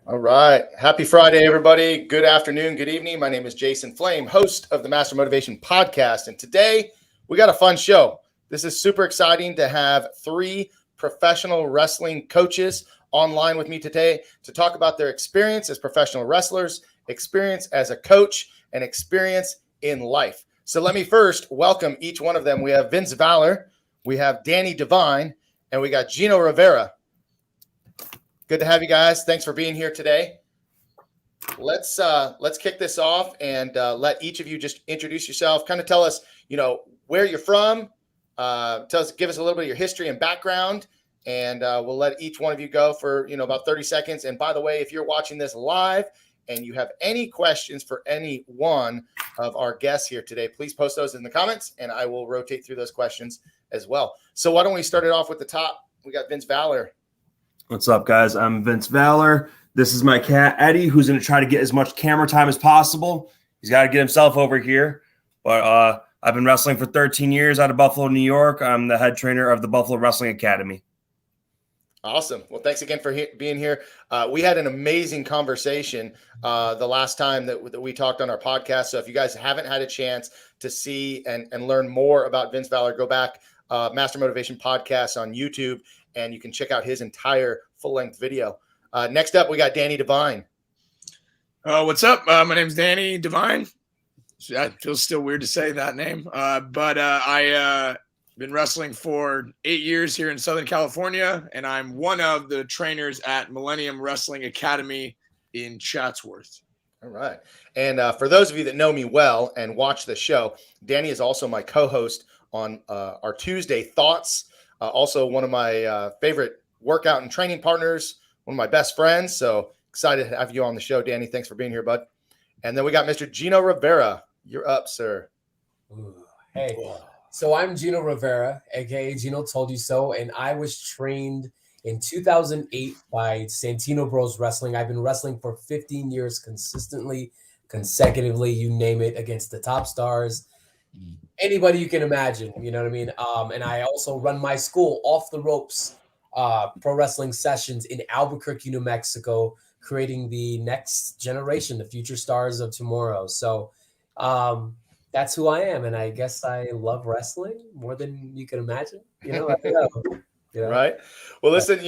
All right. Happy Friday, everybody. Good afternoon, good evening. My name is Jason Flame, host of the Master Motivation Podcast. And today we got a fun show. This is super exciting to have three professional wrestling coaches online with me today to talk about their experience as professional wrestlers, experience as a coach, and experience in life. So let me first welcome each one of them. We have Vince Valor, we have Danny Devine, and we got Gino Rivera. Good to have you guys. Thanks for being here today. Let's kick this off and let each of you just introduce yourself. Kind of tell us, where you're from. Give us a little bit of your history and background, and we'll let each one of you go for about 30 seconds. And by the way, if you're watching this live and you have any questions for any one of our guests here today, please post those in the comments, and I will rotate through those questions as well. So why don't we start it off with the top? We got Vince Valor. What's up, guys? I'm Vince Valor. This is my cat, Eddie, who's going to try to get as much camera time as possible. He's got to get himself over here. But I've been wrestling for 13 years out of Buffalo, New York. I'm the head trainer of the Buffalo Wrestling Academy. Awesome. Well, thanks again for being here. We had an amazing conversation the last time that we talked on our podcast. So if you guys haven't had a chance to see and learn more about Vince Valor, go back, Master Motivation Podcast on YouTube, and you can check out his entire full-length video. Next up, we got Danny Devine. What's up? My name's Danny Devine. It feels still weird to say that name. But I been wrestling for 8 years here in Southern California, and I'm one of the trainers at Millennium Wrestling Academy in Chatsworth. All right. And for those of you that know me well and watch the show, Danny is also my co-host on our Tuesday Thoughts. Also one of my favorite workout and training partners, one of my best friends. So excited to have you on the show, Danny. Thanks for being here, bud. And then we got Mr. Gino Rivera. You're up, sir. Ooh, hey. So I'm Gino Rivera, aka Gino Toldyouso, and I was trained in 2008 by Santino Bros Wrestling. I've been wrestling for 15 years consistently, consecutively, you name it, against the top stars. Anybody you can imagine, you know what I mean? And I also run my school, Off the Ropes Pro Wrestling Sessions in Albuquerque, New Mexico, creating the next generation, the future stars of tomorrow. So that's who I am, and I guess I love wrestling more than you can imagine. Right. Well, listen,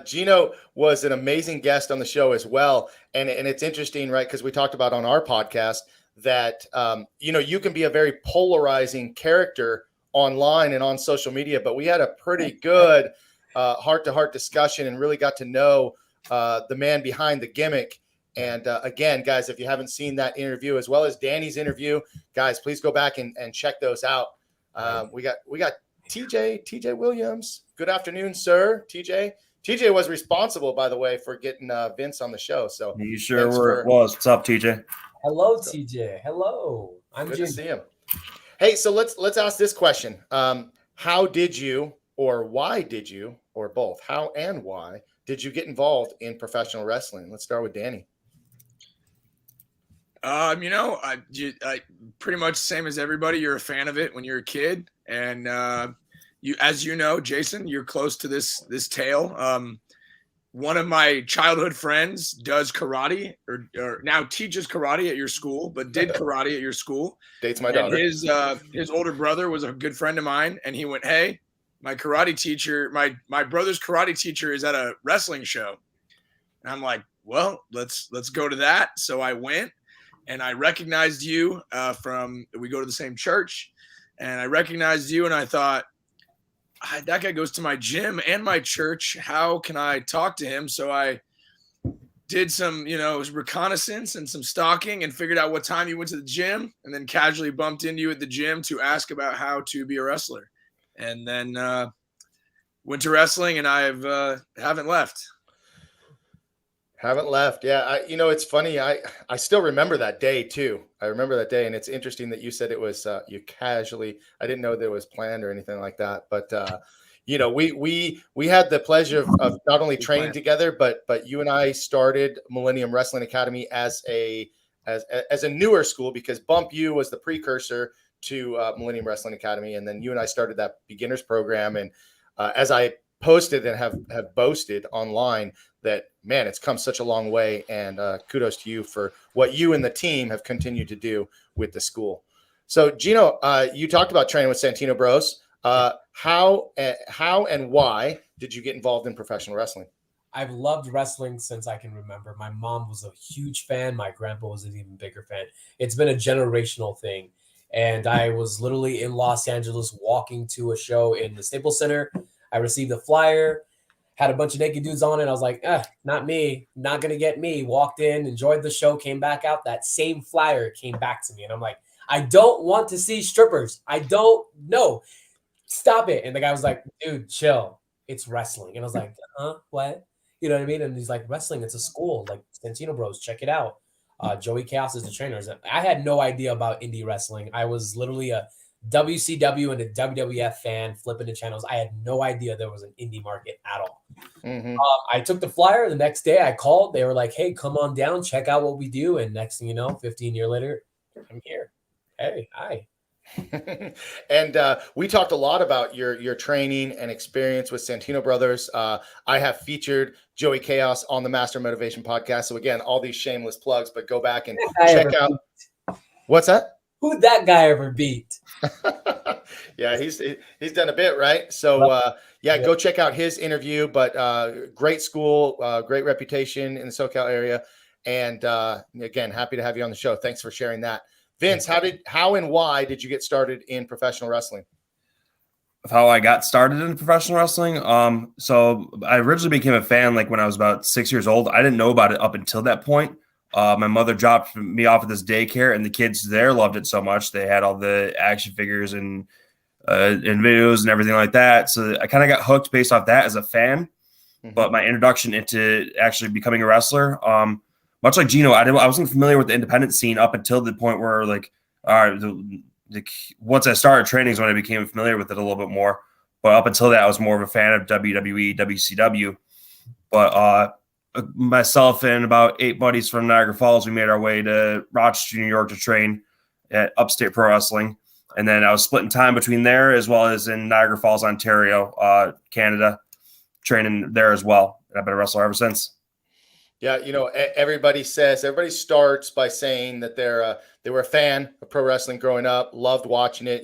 Gino was an amazing guest on the show as well, and it's interesting, right? Because we talked about on our podcast that you can be a very polarizing character online and on social media, but we had a pretty good heart-to-heart discussion and really got to know the man behind the gimmick. And again, guys, if you haven't seen that interview as well as Danny's interview, guys, please go back and check those out. We got TJ Williams. Good afternoon, sir. TJ was responsible, by the way, for getting Vince on the show. So you sure was. What's up, TJ? Hello, TJ. Hello. I'm good to see him. Hey, so let's ask this question. How did you, or why did you, or both, how and why did you get involved in professional wrestling? Let's start with Danny. I pretty much same as everybody. You're a fan of it when you're a kid, and as you know, Jason, you're close to this tale. One of my childhood friends does karate, or now teaches karate at your school, but did karate at your school. Dates my daughter. His older brother was a good friend of mine, and he went, "Hey, my karate teacher, my brother's karate teacher is at a wrestling show." And I'm like, "Well, let's go to that." So I went, and I recognized you we go to the same church, and I recognized you, and I thought, that guy goes to my gym and my church. How can I talk to him? So I did some, reconnaissance and some stalking and figured out what time you went to the gym, and then casually bumped into you at the gym to ask about how to be a wrestler. And then went to wrestling, and I haven't left. Haven't left. Yeah. It's funny. I still remember that day too. I remember that day. And it's interesting that you said it was you casually, I didn't know that it was planned or anything like that. But, we had the pleasure of not only training together, but you and I started Millennium Wrestling Academy as a newer school, because Bump U was the precursor to Millennium Wrestling Academy. And then you and I started that beginners program. And as I posted and have boasted online that, man, it's come such a long way, and kudos to you for what you and the team have continued to do with the school. So Gino, you talked about training with Santino Bros. How and why did you get involved in professional wrestling? I've loved wrestling since I can remember. My mom was a huge fan. My grandpa was an even bigger fan. It's been a generational thing. And I was literally in Los Angeles walking to a show in the Staples Center. I received a flyer, had a bunch of naked dudes on it. I was like, not me, not going to get me. Walked in, enjoyed the show, came back out. That same flyer came back to me. And I'm like, I don't want to see strippers. I don't know. Stop it. And the guy was like, dude, chill. It's wrestling. And I was like, what? You know what I mean? And he's like, wrestling, it's a school. Like, Santino Bros, check it out. Joey Chaos is the trainer. I had no idea about indie wrestling. I was literally a WCW and a WWF fan flipping the channels. I had no idea there was an indie market at all. Mm-hmm. I took the flyer. The next day I called. They were like, hey, come on down. Check out what we do. And next thing you know, 15 years later, I'm here. Hey, hi. And we talked a lot about your training and experience with Santino Brothers. I have featured Joey Chaos on the Master Motivation podcast. So again, all these shameless plugs, but go back and check out. What's that? Who'd that guy ever beat? Yeah, he's done a bit, right? So go check out his interview. But great school, great reputation in the SoCal area, and again, happy to have you on the show. Thanks for sharing that. Vince, how and why did you get started in professional wrestling? How I got started in professional wrestling. So I originally became a fan like when I was about 6 years old. I didn't know about it up until that point. My mother dropped me off at this daycare, and the kids there loved it so much. They had all the action figures and videos and everything like that. So I kind of got hooked based off that as a fan. Mm-hmm. But my introduction into actually becoming a wrestler, much like Gino, I wasn't familiar with the independent scene up until the point where, like, all right, once I started training is when I became familiar with it a little bit more. But up until that, I was more of a fan of WWE, WCW. But myself and about 8 buddies from Niagara Falls, we made our way to Rochester, New York to train at Upstate Pro Wrestling. And then I was splitting time between there as well as in Niagara Falls, Ontario, Canada, training there as well. And I've been a wrestler ever since. Yeah, everybody starts by saying that they were a fan of pro wrestling growing up, loved watching it,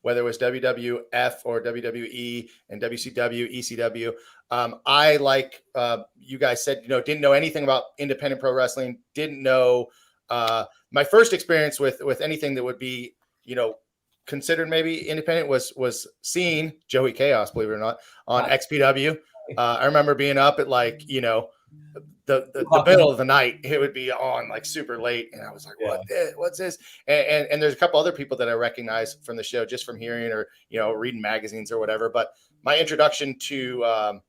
whether it was WWF or WWE and WCW, ECW. I, like you guys said, didn't know anything about independent pro wrestling, didn't know my first experience with anything that would be, considered maybe independent was seeing Joey Chaos, believe it or not, on XPW. I remember being up at the middle of the night. It would be on like super late, and I was like, what's this? And there's a couple other people that I recognize from the show just from hearing or reading magazines or whatever. But my introduction to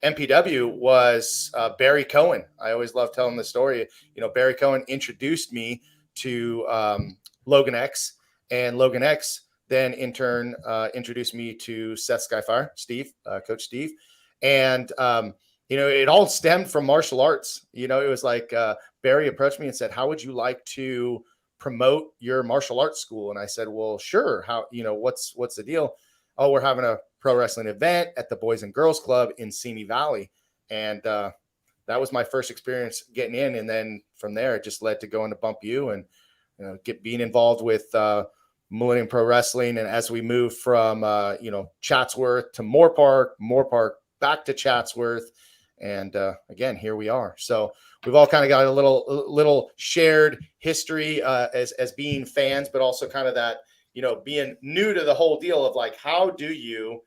MPW was Barry Cohen. I always love telling the story. Barry Cohen introduced me to Logan X, and Logan X then in turn introduced me to Seth Skyfire, Steve, Coach Steve, and it all stemmed from martial arts. It was like Barry approached me and said, how would you like to promote your martial arts school? And I said, well, sure. How, what's the deal? Oh, we're having a pro wrestling event at the Boys and Girls Club in Simi Valley. And that was my first experience getting in. And then from there, it just led to going to Bump U and being involved with Millennium Pro Wrestling. And as we moved from, Chatsworth to Moore Park, back to Chatsworth. And again, here we are. So we've all kind of got a little shared history as being fans, but also kind of that, being new to the whole deal of like, how do you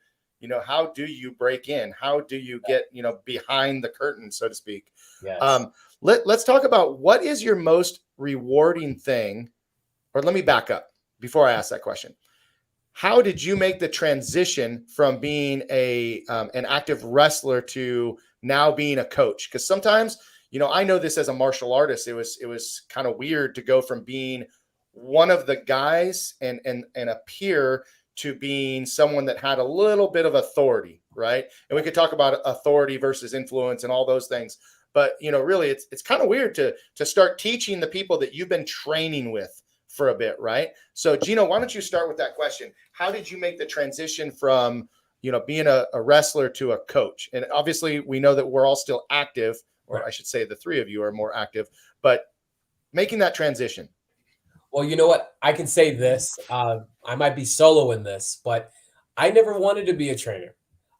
break in? How do you get, behind the curtain, so to speak? Yes. Let's talk about what is your most rewarding thing, or let me back up before I ask that question. How did you make the transition from being an active wrestler to now being a coach? Because sometimes, I know this as a martial artist, it was kind of weird to go from being one of the guys and a peer to being someone that had a little bit of authority, right? And we could talk about authority versus influence and all those things. But, really, it's kind of weird to start teaching the people that you've been training with for a bit, right? So Gino, why don't you start with that question? How did you make the transition from, being a wrestler to a coach? And obviously we know that we're all still active, or Right. I should say the three of you are more active, but making that transition. Well, you know what? I can say this. I might be solo in this, but I never wanted to be a trainer.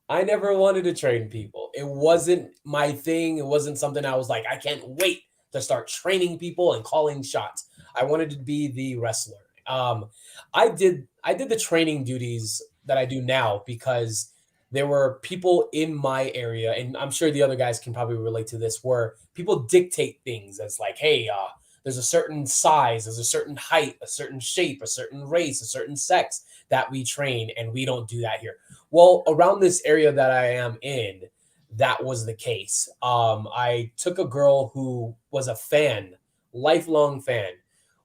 I never wanted to train people. It wasn't my thing. It wasn't something I was like, I can't wait to start training people and calling shots. I wanted to be the wrestler. I did the training duties that I do now because there were people in my area, and I'm sure the other guys can probably relate to this, where people dictate things as like, hey, there's a certain size, there's a certain height, a certain shape, a certain race, a certain sex that we train, and we don't do that here. Well, around this area that I am in, that was the case. I took a girl who was a fan, lifelong fan,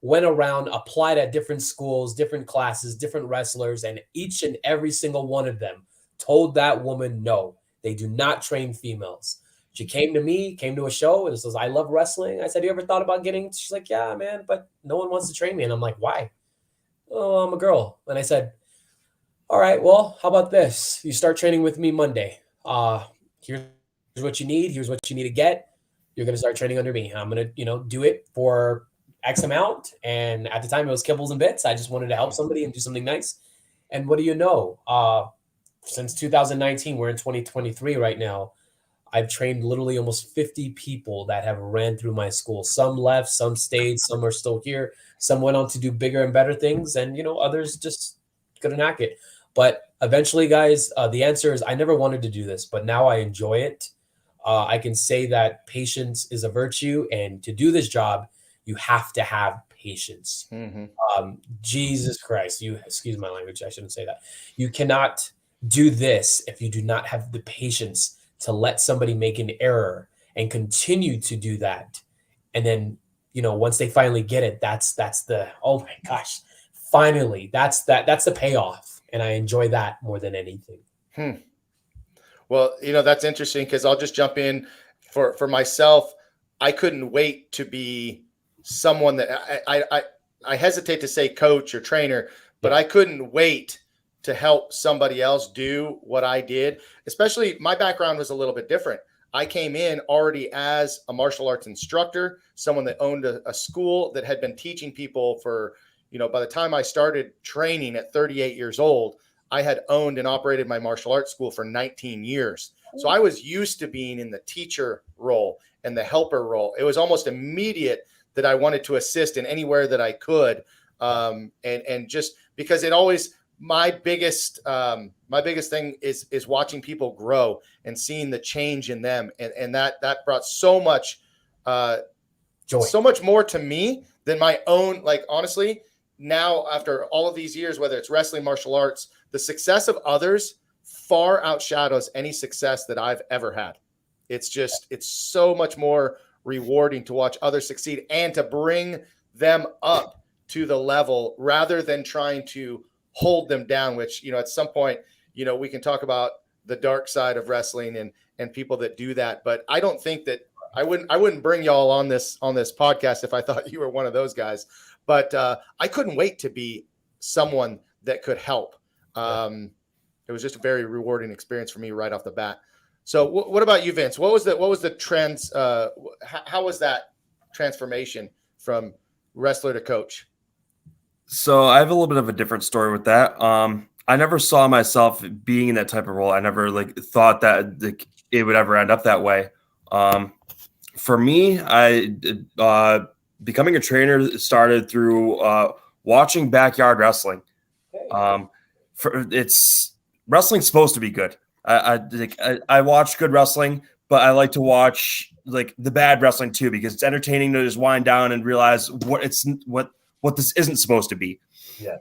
went around, applied at different schools, different classes, different wrestlers, and each and every single one of them told that woman, no, they do not train females. She came to me, came to a show, and says, I love wrestling. I said, you ever thought about getting? She's like, yeah, man, but no one wants to train me. And I'm like, why? Oh, I'm a girl. And I said, all right, well, how about this? You start training with me Monday. Here's what you need. Here's what you need to get. You're going to start training under me. I'm going to, do it for X amount. And at the time it was kibbles and bits. I just wanted to help somebody and do something nice. And what do you know? Since 2019, we're in 2023 right now. I've trained literally almost 50 people that have ran through my school. Some left, some stayed, some are still here. Some went on to do bigger and better things. And, others just couldn't hack it. But eventually, guys, the answer is I never wanted to do this, but now I enjoy it. I can say that patience is a virtue. And to do this job, you have to have patience. Mm-hmm. Jesus Christ, excuse my language. I shouldn't say that. You cannot do this if you do not have the patience to let somebody make an error and continue to do that. And then, once they finally get it, that's the, oh my gosh, finally, that's the payoff. And I enjoy that more than anything. Well, that's interesting because I'll just jump in for myself. I couldn't wait to be someone that I hesitate to say coach or trainer, but I couldn't wait to help somebody else do what I did. Especially my background was a little bit different. I came in already as a martial arts instructor, someone that owned a school that had been teaching people for, by the time I started training at 38 years old, I had owned and operated my martial arts school for 19 years. So I was used to being in the teacher role and the helper role. It was almost immediate that I wanted to assist in anywhere that I could. And just because it always, my biggest thing is watching people grow and seeing the change in them. And that brought so much joy, so much more to me than my own. Like, honestly, now after all of these years, whether it's wrestling, martial arts, the success of others far outshadows any success that I've ever had. It's so much more rewarding to watch others succeed and to bring them up to the level rather than trying to hold them down, which, at some point, we can talk about the dark side of wrestling and people that do that. But I don't think that I wouldn't bring y'all on this podcast if I thought you were one of those guys. But I couldn't wait to be someone that could help. It was just a very rewarding experience for me right off the bat. So what about you, Vince? What was the trends? How was that transformation from wrestler to coach? So I have a little bit of a different story with that. I never saw myself being in that type of role. I never thought that it would ever end up that way. For me, becoming a trainer started through watching backyard wrestling. Wrestling's supposed to be good. I watch good wrestling, but I like to watch the bad wrestling too because it's entertaining to just wind down and realize what this isn't supposed to be. Yes.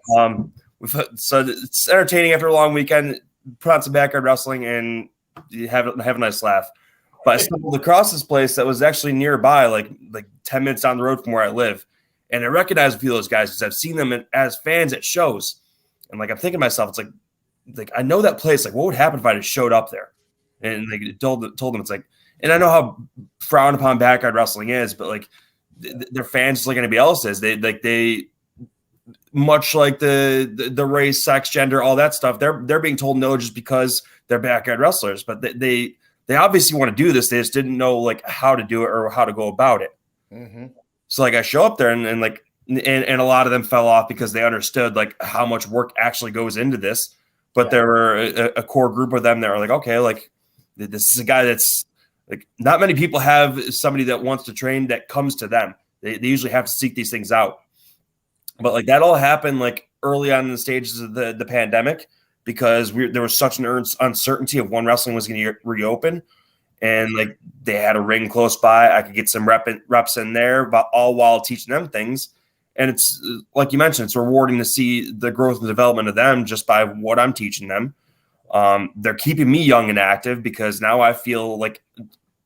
So it's entertaining after a long weekend. Put on some backyard wrestling and you have a nice laugh. But I stumbled across this place that was actually nearby, like 10 minutes down the road from where I live, and I recognized a few of those guys because I've seen them as fans at shows. And I'm thinking to myself, it's like I know that place. What would happen if I just showed up there? And told them it's and I know how frowned upon backyard wrestling is, but their fans just like anybody else is. much like the race, sex, gender, all that stuff, they're being told no just because they're backyard wrestlers. But they obviously want to do this. They just didn't know like how to do it or how to go about it. Mm-hmm. So like I show up there and a lot of them fell off because they understood like how much work actually goes into this. But there were a core group of them that were like, okay, like this is a guy that's like not many people have somebody that wants to train that comes to them. They usually have to seek these things out. But like that all happened like early on in the stages of the pandemic because there was such an uncertainty of when wrestling was going to reopen. And like they had a ring close by. I could get some reps in there, but all while teaching them things. And it's like you mentioned, it's rewarding to see the growth and development of them just by what I'm teaching them. They're keeping me young and active because now I feel like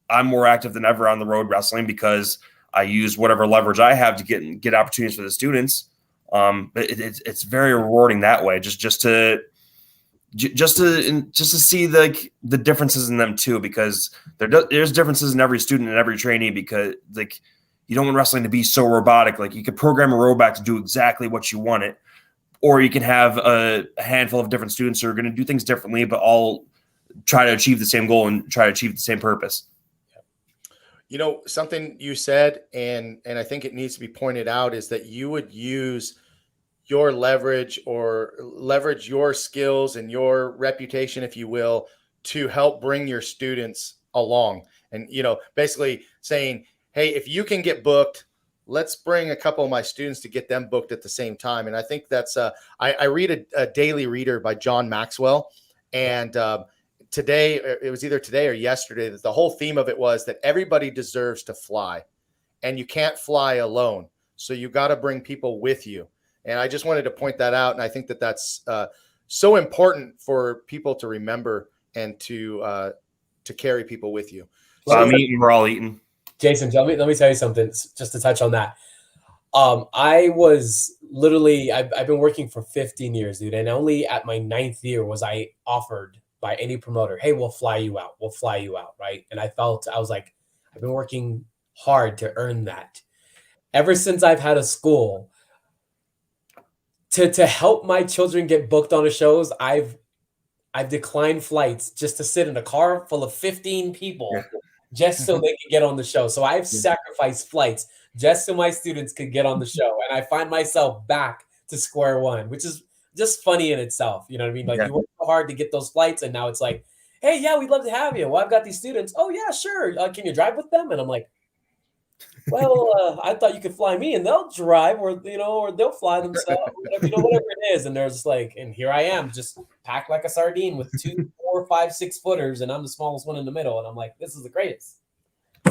I'm more active than ever on the road wrestling because I use whatever leverage I have to get opportunities for the students. But it's very rewarding that way. Just to see the differences in them too, because there's differences in every student and every trainee because like you don't want wrestling to be so robotic. Like you could program a robot to do exactly what you want it, or you can have a handful of different students who are going to do things differently, but all try to achieve the same goal and try to achieve the same purpose. You know, something you said, and I think it needs to be pointed out, is that you would use your leverage your skills and your reputation, if you will, to help bring your students along. And, you know, basically saying, hey, if you can get booked, let's bring a couple of my students to get them booked at the same time. And I think that's I read a daily reader by John Maxwell, and today, it was either today or yesterday, that the whole theme of it was that everybody deserves to fly, and you can't fly alone. So you got to bring people with you. And I just wanted to point that out. And I think that that's so important for people to remember and to carry people with you. So I'm eating, we're all eating. Jason, let me tell you something just to touch on that. I was literally, I've been working for 15 years, dude. And only at my 9th year was I offered by any promoter, hey, we'll fly you out. We'll fly you out, right? And I was like, I've been working hard to earn that. Ever since I've had a school, to help my children get booked on the shows, I've declined flights just to sit in a car full of 15 people just so they could get on the show. So I've sacrificed flights just so my students could get on the show. And I find myself back to square one, which is just funny in itself. You know what I mean? Like you work so hard to get those flights, and now it's like, hey, yeah, we'd love to have you. Well, I've got these students. Oh yeah, sure. Can you drive with them? And I'm like, well, I thought you could fly me, and they'll drive, or they'll fly themselves, whatever it is. And they're just like, and here I am, just packed like a sardine with 2, 4, 5, 6 footers, and I'm the smallest one in the middle. And I'm like, this is the greatest.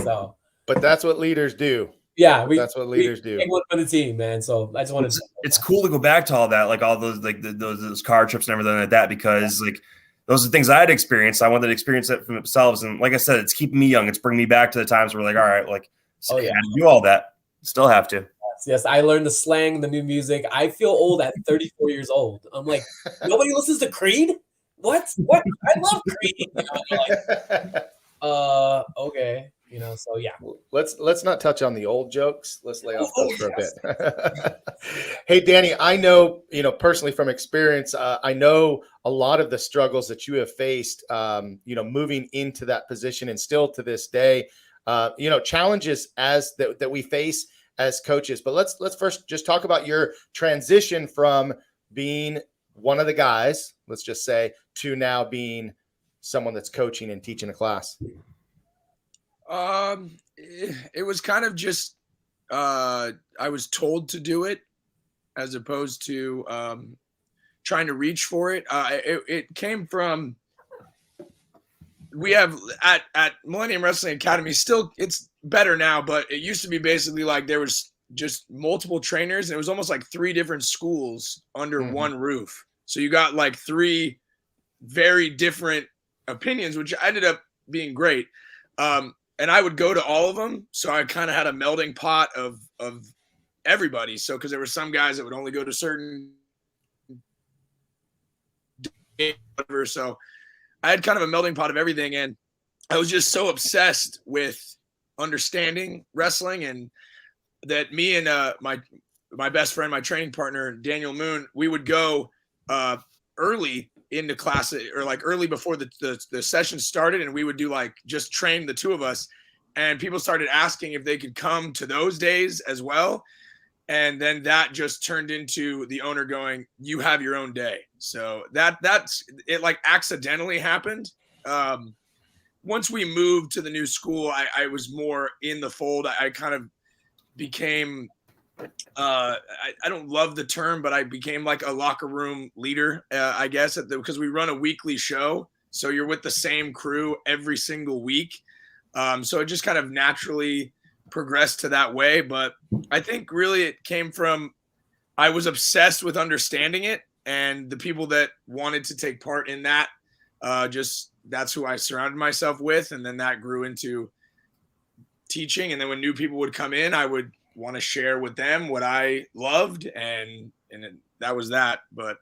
So, but that's what leaders do. Yeah, that's what leaders do. Take one for the team, man. So I just wanted. It's cool to go back to all that, like all those like those car trips and everything like that, because like those are things I had experienced. I wanted to experience it for themselves, and like I said, it's keeping me young. It's bringing me back to the times where like, all right, like I had to do all that. Still have to. Yes, I learned the slang, the new music. I feel old at 34 years old. I'm like, nobody listens to Creed? What? I love Creed. Okay. So yeah. Let's not touch on the old jokes. Let's lay off those for a bit. Hey, Danny, I know, personally from experience, I know a lot of the struggles that you have faced, moving into that position, and still to this day, challenges that we face as coaches. But let's first just talk about your transition from being one of the guys, let's just say, to now being someone that's coaching and teaching a class. It was kind of just I was told to do it as opposed to trying to reach for it. It came from, we have at Millennium Wrestling Academy, still it's better now, but it used to be basically like there was just multiple trainers, and it was almost like 3 different schools under one roof. So you got like 3 very different opinions, which ended up being great. And I would go to all of them. So I kind of had a melding pot of everybody. So, cause there were some guys that would only go to certain, so I had kind of a melting pot of everything. And I was just so obsessed with understanding wrestling, and that me and my best friend, my training partner, Daniel Moon, we would go early into class, or like early before the session started, and we would do like just train the two of us. And people started asking if they could come to those days as well. And then that just turned into the owner going, "You have your own day." So that's it. Like accidentally happened. Once we moved to the new school, I was more in the fold. I kind of became, I don't love the term, but I became like a locker room leader, I guess, because we run a weekly show. So you're with the same crew every single week. So it just kind of naturally progressed to that way. But I think really it came from, I was obsessed with understanding it, and the people that wanted to take part in that, that's who I surrounded myself with. And then that grew into teaching. And then when new people would come in, I would want to share with them what I loved. And that was that. But,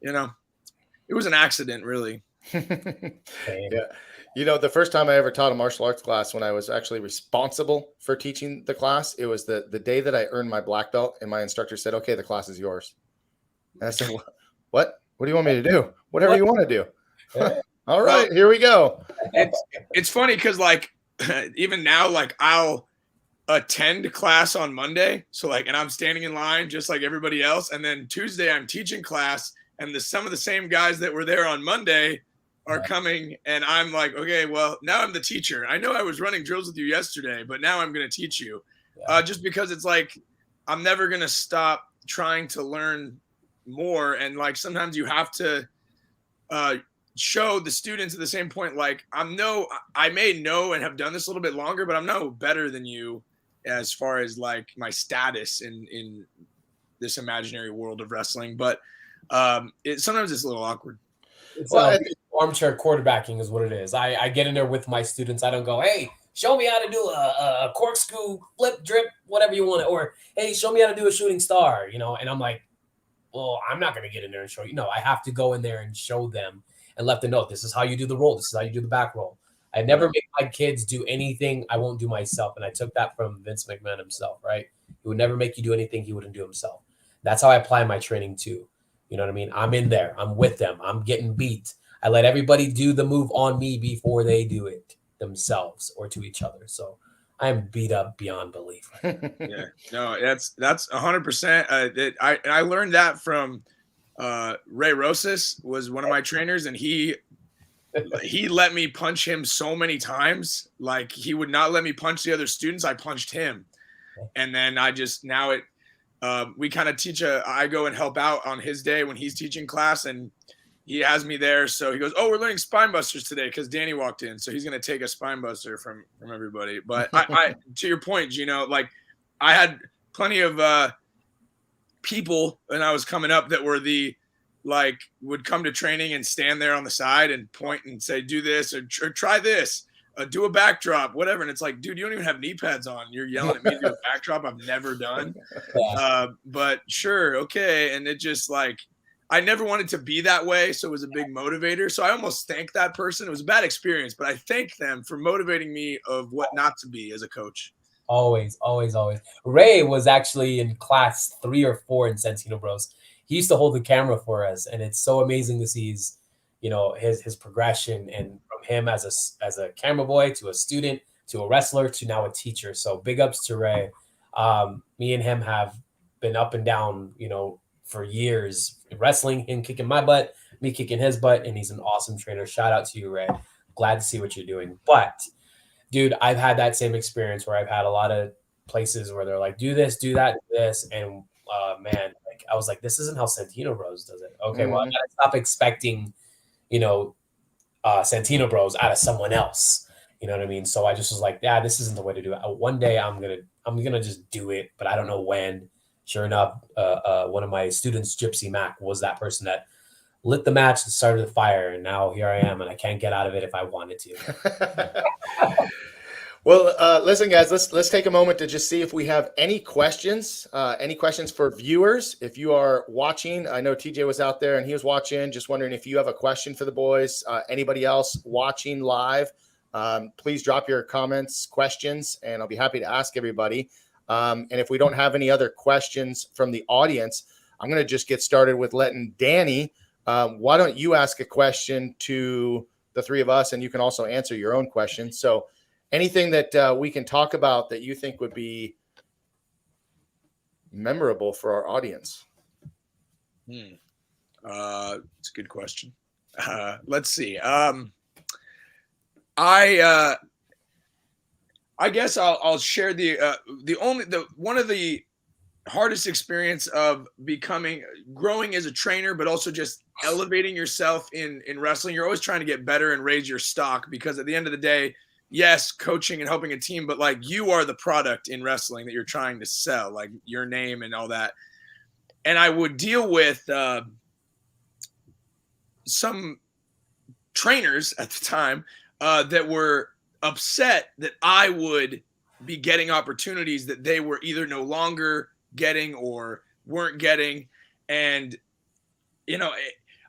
it was an accident, really. Yeah. The first time I ever taught a martial arts class, when I was actually responsible for teaching the class, it was the day that I earned my black belt, and my instructor said, "Okay, the class is yours." And I said, "What? What do you want me to do? Whatever you want to do." All right, here we go. It's funny because like even now, like I'll attend class on Monday. So like, and I'm standing in line just like everybody else. And then Tuesday I'm teaching class, and some of the same guys that were there on Monday are coming, and I'm like, okay, well, now I'm the teacher. I know I was running drills with you yesterday, but now I'm going to teach you. Just because it's like, I'm never going to stop trying to learn more. And like, sometimes you have to show the students at the same point, like, I may know and have done this a little bit longer, but I'm no better than you as far as like my status in this imaginary world of wrestling. But sometimes it's a little awkward. It's armchair quarterbacking is what it is. I get in there with my students. I don't go, "Hey, show me how to do a corkscrew, flip, drip, whatever you want," or "Hey, show me how to do a shooting star," and I'm like, well, I'm not going to get in there and show you. No, I have to go in there and show them and let them know this is how you do the roll. This is how you do the back roll. I never make my kids do anything I won't do myself. And I took that from Vince McMahon himself, right? He would never make you do anything he wouldn't do himself. That's how I apply my training too. You know what I mean? I'm in there. I'm with them. I'm getting beat. I let everybody do the move on me before they do it themselves or to each other. So I'm beat up beyond belief. Yeah, no, that's 100%. I learned that from Ray Rosas, was one of my trainers, and he let me punch him so many times. Like, he would not let me punch the other students. I punched him, and then we kind of I go and help out on his day when he's teaching class, and he has me there. So he goes, "Oh, we're learning spine busters today because Danny walked in. So he's going to take a spine buster from everybody." But I to your point, Gino, like I had plenty of people when I was coming up that were would come to training and stand there on the side and point and say, "Do this or try this, do a backdrop, whatever." And it's like, dude, you don't even have knee pads on. You're yelling at me to do a backdrop I've never done. But sure. Okay. And it just like, I never wanted to be that way. So it was a big motivator. So I almost thank that person. It was a bad experience, but I thank them for motivating me of what not to be as a coach. Always, always, always. Ray was actually in class 3 or 4 in Santino Bros. He used to hold the camera for us, and it's so amazing to see his progression, and from him as a camera boy to a student to a wrestler to now a teacher. So big ups to Ray. Me and him have been up and down, for years, wrestling, him kicking my butt, me kicking his butt, and he's an awesome trainer. Shout out to you, Ray. Glad to see what you're doing. But dude, I've had that same experience where I've had a lot of places where they're like, do this, do that, do this. And man, like I was like, this isn't how Santino Bros does it. Okay, well, I gotta stop expecting, Santino Bros out of someone else. You know what I mean? So I just was like, yeah, this isn't the way to do it. One day I'm gonna just do it, but I don't know when. Sure enough, one of my students, Gypsy Mac, was that person that lit the match and started the fire, and now here I am, and I can't get out of it if I wanted to. Well, listen, guys, let's take a moment to just see if we have any questions for viewers. If you are watching, I know TJ was out there and he was watching, just wondering if you have a question for the boys. Anybody else watching live, please drop your comments, questions, and I'll be happy to ask everybody. And if we don't have any other questions from the audience, I'm going to just get started with letting Danny. Why don't you ask a question to the three of us, and you can also answer your own question. So anything that we can talk about that you think would be memorable for our audience? It's a good question. Let's see. I guess I'll share one of the hardest experience of growing as a trainer, but also just elevating yourself in wrestling. You're always trying to get better and raise your stock, because at the end of the day, yes, coaching and helping a team, but like, you are the product in wrestling that you're trying to sell, like your name and all that. And I would deal with some trainers at the time that were upset that I would be getting opportunities that they were either no longer getting or weren't getting. And,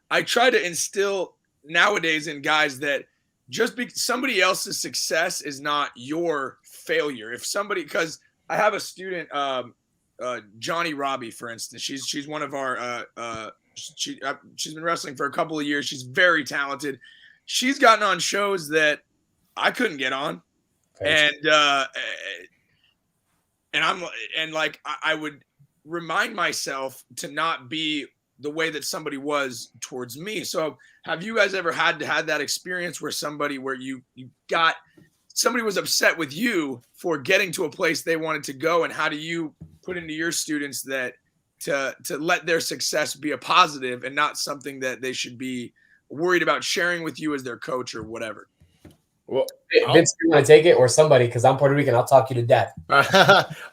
I try to instill nowadays in guys that somebody else's success is not your failure. Because I have a student, Johnny Robbie, for instance, she's one of our, she's been wrestling for a couple of years. She's very talented. She's gotten on shows that I couldn't get on. And I would remind myself to not be the way that somebody was towards me. So have you guys ever had that experience where somebody was upset with you for getting to a place they wanted to go? And how do you put into your students that to let their success be a positive and not something that they should be worried about sharing with you as their coach or whatever? Well, Vince, you want to take it, or somebody? Because I'm Puerto Rican, I'll talk you to death.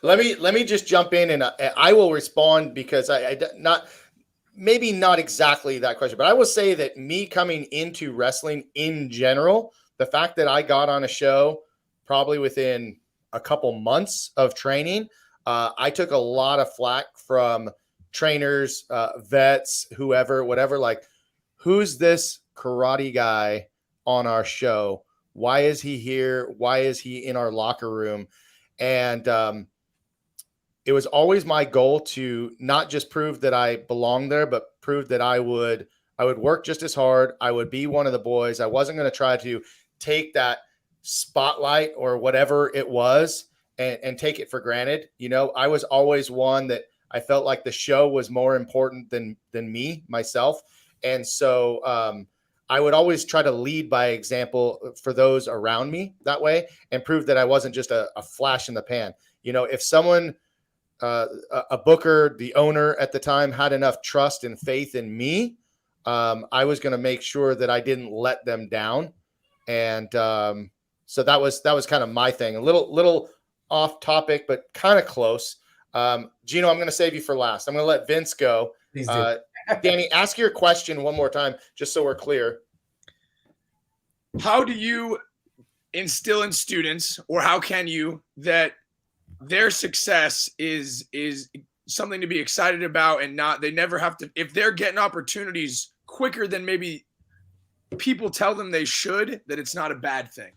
let me just jump in, and I will respond, because maybe not exactly that question, but I will say that me coming into wrestling in general, the fact that I got on a show probably within a couple months of training, I took a lot of flack from trainers, vets, whatever, like, who's this karate guy on our show? Why is he here? Why is he in our locker room? And it was always my goal to not just prove that I belong there, but prove that I would work just as hard. I would be one of the boys. I wasn't going to try to take that spotlight or whatever it was and take it for granted. I was always one that I felt like the show was more important than me, myself. And so I would always try to lead by example for those around me that way, and prove that I wasn't just a flash in the pan. If someone, a booker, the owner at the time, had enough trust and faith in me, I was going to make sure that I didn't let them down. And so that was kind of my thing. A little off topic, but kind of close. Gino, I'm going to save you for last. I'm going to let Vince go. Please do. Danny, ask your question one more time, just so we're clear. How do you instill in students, or how can you, that their success is something to be excited about, and they never have to, if they're getting opportunities quicker than maybe people tell them they should, that it's not a bad thing?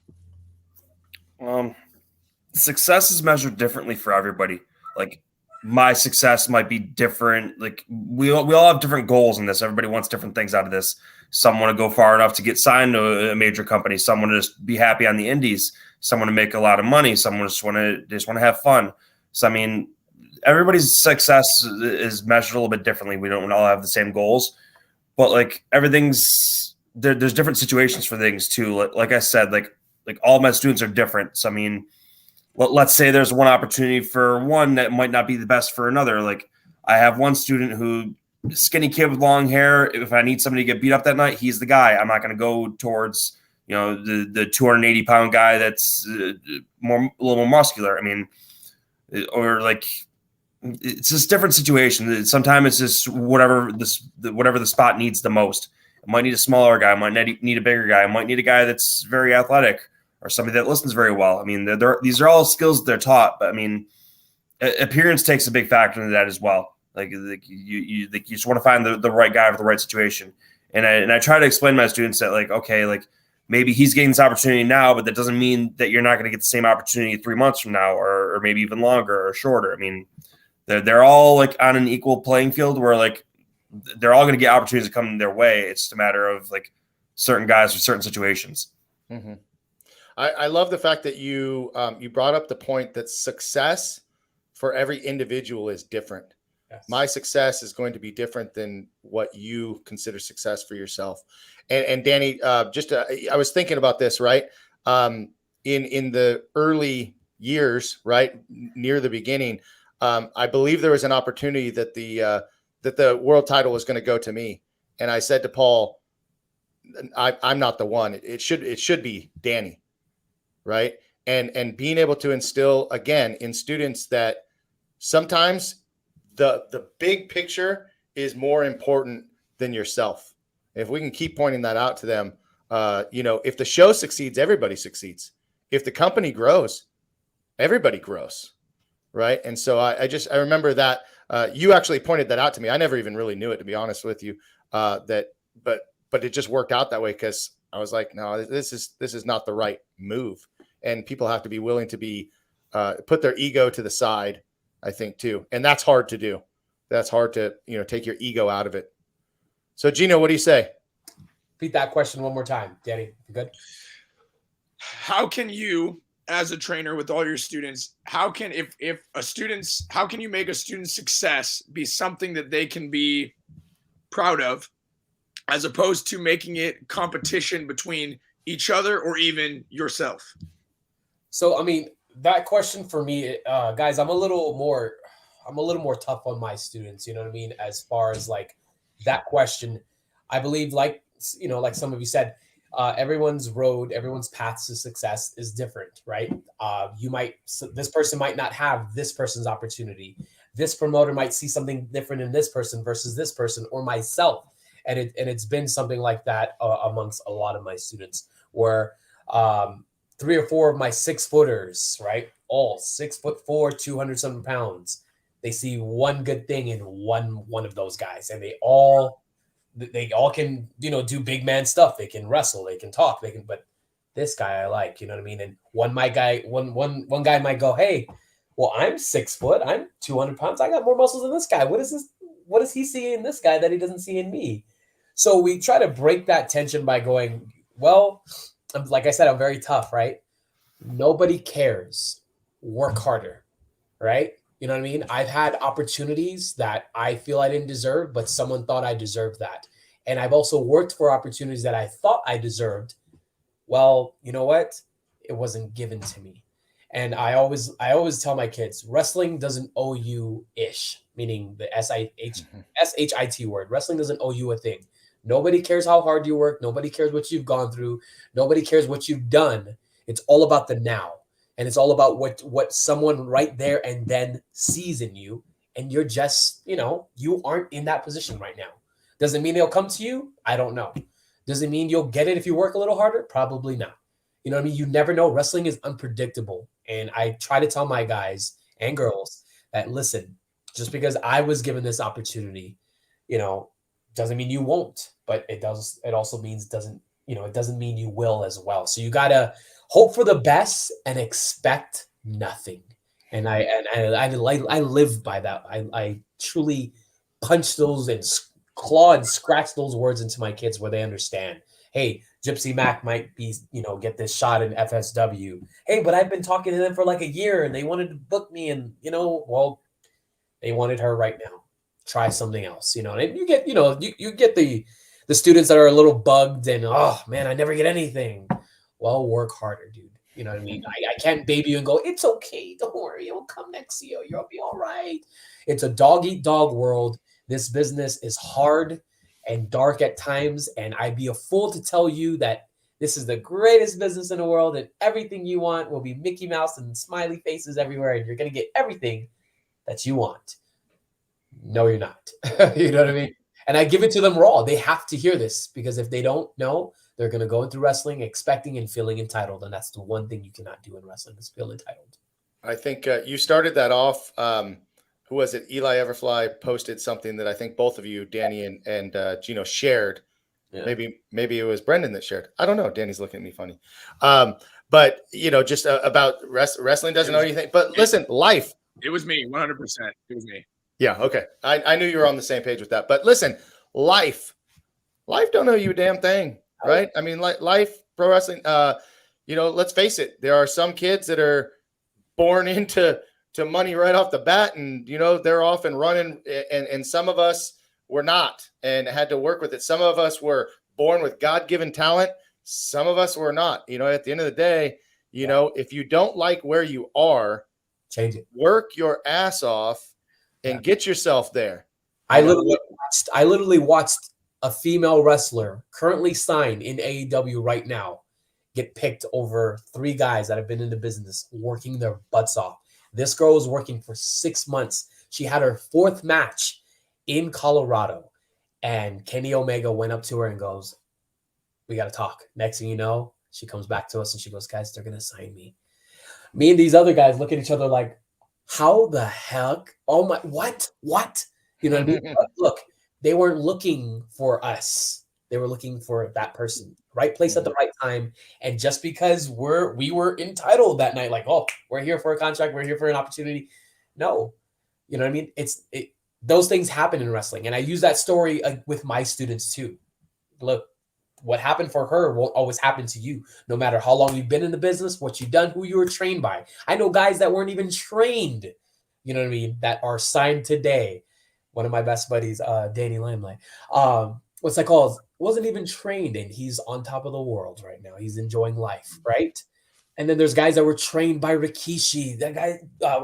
Success is measured differently for everybody. Like, my success might be different. Like, we all have different goals in this. Everybody wants different things out of this. Some want to go far enough to get signed to a major company. Some want to just be happy on the indies. Some want to make a lot of money. Some just want to have fun. So, I mean, everybody's success is measured a little bit differently. We don't all have the same goals, but like, everything's there's different situations for things too. Like I said, like all my students are different. So, I mean, let's say there's one opportunity for one that might not be the best for another. Like, I have one student who, skinny kid with long hair. If I need somebody to get beat up that night, he's the guy. I'm not going to go towards, the 280-pound guy that's a little more muscular. I mean, or like, it's just different situation. Sometimes it's just whatever the spot needs the most. I might need a smaller guy. I might need a bigger guy. I might need a guy that's very athletic, or somebody that listens very well. I mean, these are all skills that they're taught, but I mean, appearance takes a big factor into that as well. Like you just want to find the right guy for the right situation. And I try to explain to my students that, like, okay, like, maybe he's getting this opportunity now, but that doesn't mean that you're not going to get the same opportunity 3 months from now, or maybe even longer or shorter. I mean, they're all like on an equal playing field where like they're all going to get opportunities to come their way. It's just a matter of like certain guys for certain situations. Mm-hmm. I love the fact that you brought up the point that success for every individual is different. Yes. My success is going to be different than what you consider success for yourself. And Danny, I was thinking about this, right? In the early years, right near the beginning, I believe there was an opportunity that the world title was going to go to me, and I said to Paul, I'm not the one. It should be Danny, right? And being able to instill again in students that sometimes the big picture is more important than yourself. If we can keep pointing that out to them, if the show succeeds, everybody succeeds. If the company grows, everybody grows, right? And so I remember that you actually pointed that out to me. I never even really knew it, to be honest with you. But it just worked out that way because I was like, no, this is not the right move. And people have to be willing to be put their ego to the side, I think, too. And that's hard to do. That's hard to, take your ego out of it. So, Gino, what do you say? Repeat that question one more time, Danny. You good? How can you, as a trainer with all your students, how can you make a student's success be something that they can be proud of, as opposed to making it competition between each other or even yourself? So, I mean, that question for me, guys, I'm a little more tough on my students. You know what I mean? As far as like that question, I believe, like some of you said, everyone's road, everyone's path to success is different, right? This person might not have this person's opportunity. This promoter might see something different in this person versus this person or myself. And it's been something like that amongst a lot of my students, where 3 or 4 of my 6-footers, right, all 6'4", 200-something pounds, they see one good thing in one of those guys, and they all can do big man stuff. They can wrestle, they can talk, but this guy I like, you know what I mean? And one guy might go, hey, well, I'm 6 foot, I'm 200 pounds, I got more muscles than this guy. What does he see in this guy that he doesn't see in me? So we try to break that tension by going, well, like I said, I'm very tough, right? Nobody cares. Work harder, right? You know what I mean? I've had opportunities that I feel I didn't deserve, but someone thought I deserved that. And I've also worked for opportunities that I thought I deserved. Well, you know what? It wasn't given to me. And I always tell my kids, wrestling doesn't owe you ish, meaning the SHIT word. Wrestling doesn't owe you a thing. Nobody cares how hard you work. Nobody cares what you've gone through. Nobody cares what you've done. It's all about the now. And it's all about what someone right there and then sees in you. And you're just, you aren't in that position right now. Does it mean it'll come to you? I don't know. Does it mean you'll get it if you work a little harder? Probably not. You know what I mean? You never know. Wrestling is unpredictable. And I try to tell my guys and girls that, listen, just because I was given this opportunity, doesn't mean you won't. But it does. It also means it doesn't mean you will as well. So you gotta hope for the best and expect nothing. And I live by that. I truly punch those and claw and scratch those words into my kids where they understand. Hey, Gypsy Mac might be, get this shot in FSW. Hey, but I've been talking to them for like a year and they wanted to book me, and well, they wanted her right now. Try something else, and you get, you get the students that are a little bugged and, oh man, I never get anything. Well, work harder, dude. You know what I mean? I can't baby you and go, it's okay, don't worry, it'll come next year, you'll be all right. It's a dog-eat-dog world. This business is hard and dark at times, and I'd be a fool to tell you that this is the greatest business in the world and everything you want will be Mickey Mouse and smiley faces everywhere, and you're going to get everything that you want. No, you're not. You know what I mean? And I give it to them raw. They have to hear this, because if they don't know, they're going to go into wrestling expecting and feeling entitled. And that's the one thing you cannot do in wrestling, is feel entitled. I think you started that off. Who was it? Eli Everfly posted something that I think both of you, Danny and Gino, shared. Yeah. Maybe it was Brendan that shared. I don't know. Danny's looking at me funny. But just about wrestling doesn't know anything. But listen, life. It was me, 100%. It was me. Yeah. Okay. I knew you were on the same page with that. But listen, life don't know you a damn thing, right? I mean, life, pro wrestling. Let's face it. There are some kids that are born into money right off the bat, and they're off and running, and some of us were not and had to work with it. Some of us were born with God-given talent. Some of us were not. At the end of the day, if you don't like where you are, change it. Work your ass off and get yourself there. I literally watched a female wrestler currently signed in AEW right now get picked over 3 guys that have been in the business working their butts off. This girl was working for 6 months. She had her 4th match in Colorado, and Kenny Omega went up to her and goes, "We got to talk." Next thing you know, she comes back to us and she goes, "Guys, they're going to sign me." Me and these other guys look at each other like, how the heck? Oh my, what? You know what I mean? Look, they weren't looking for us. They were looking for that person. Right place at the right time. And just because we were entitled that night, like, oh, we're here for a contract, we're here for an opportunity. No. You know what I mean? Those things happen in wrestling. And I use that story with my students too. Look, what happened for her won't always happen to you, no matter how long you've been in the business, what you've done, who you were trained by. I know guys that weren't even trained, you know what I mean, that are signed today. One of my best buddies, Danny Limelight, what's that called? Wasn't even trained, and he's on top of the world right now. He's enjoying life, right? And then there's guys that were trained by Rikishi, that guy,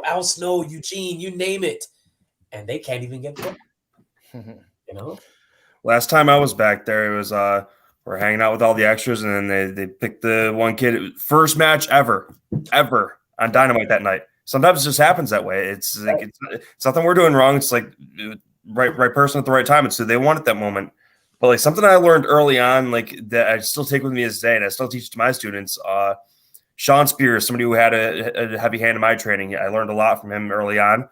Al Snow, Eugene, you name it, and they can't even get booked. Last time I was back there, it was we're hanging out with all the extras, and then they picked the one kid, first match ever on Dynamite that night. Sometimes it just happens that way. It's like it's nothing we're doing wrong. It's like right person at the right time. And so they wanted that moment. But like something I learned early on, like that I still take with me this day, and I still teach to my students. Sean Spears, somebody who had a heavy hand in my training, I learned a lot from him early on.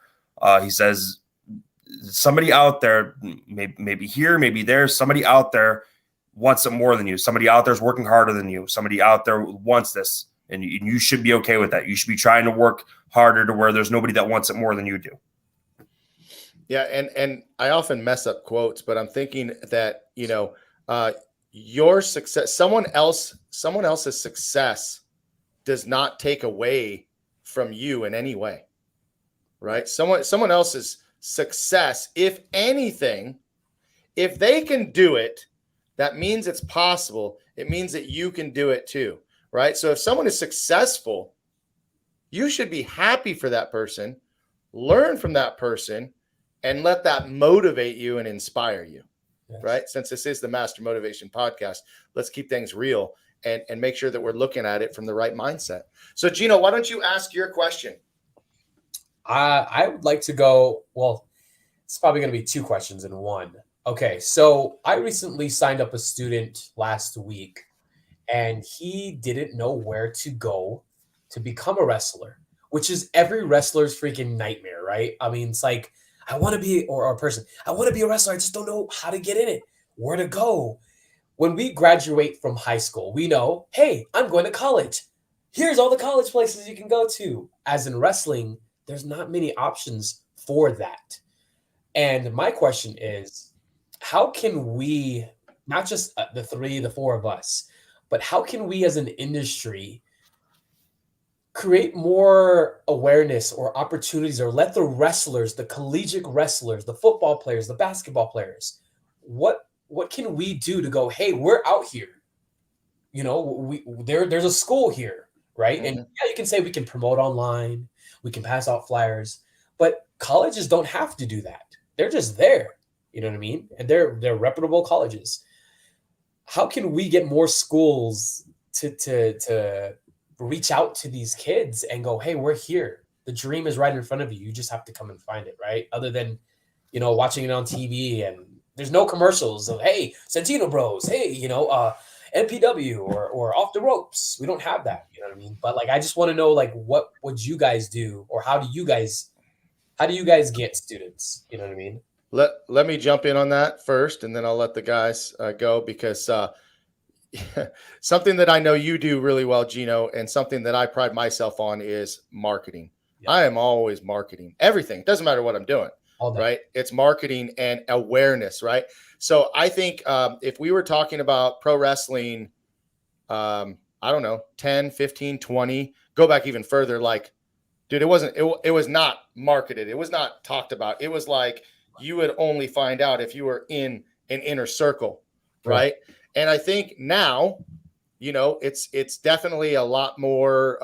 He says, somebody out there, maybe here, maybe there, somebody out there wants it more than you. Somebody out there is working harder than you. Somebody out there wants this, and you should be okay with that. You should be trying to work harder to where there's nobody that wants it more than you do. Yeah, and I often mess up quotes, but I'm thinking that your success, someone else's success, does not take away from you in any way, right? Someone else's success, if anything, if they can do it, that means it's possible. It means that you can do it too, right? So if someone is successful, you should be happy for that person, learn from that person, and let that motivate you and inspire you, right? Since this is the Master Motivation Podcast, let's keep things real and make sure that we're looking at it from the right mindset. So, Gino, why don't you ask your question? I would like to go, well, it's probably going to be 2 questions in one. Okay, so I recently signed up a student last week, and he didn't know where to go to become a wrestler, which is every wrestler's freaking nightmare, right? I mean, it's like, I want to be, or a person, I want to be a wrestler. I just don't know how to get in it, where to go. When we graduate from high school, we know, hey, I'm going to college. Here's all the college places you can go to. As in wrestling, there's not many options for that. And my question is, how can we, not just the 4 of us, but how can we as an industry create more awareness or opportunities, or let the wrestlers, the collegiate wrestlers, the football players, the basketball players, what can we do to go, hey, we're out here, there's a school here, right? Mm-hmm. And yeah, you can say we can promote online, we can pass out flyers, but colleges don't have to do that. They're just there, you know what I mean? And they're reputable colleges. How can we get more schools to reach out to these kids and go, hey, we're here. The dream is right in front of you. You just have to come and find it, right? Other than, watching it on TV and there's no commercials of, hey, Santino Bros, hey, NPW or Off the Ropes. We don't have that, you know what I mean? But I just want to know, what would you guys do, or how do you guys get students? You know what I mean? let me jump in on that first, and then I'll let the guys go, because something that I know you do really well, Gino, and something that I pride myself on is marketing. Yeah. I am always marketing everything. Doesn't matter what I'm doing, right? It's marketing and awareness, right? So I think if we were talking about pro wrestling, I don't know, 10, 15, 20, go back even further, like, dude, it was not marketed. It was not talked about. It was like you would only find out if you were in an inner circle, right? And I think now, you know, it's definitely a lot more,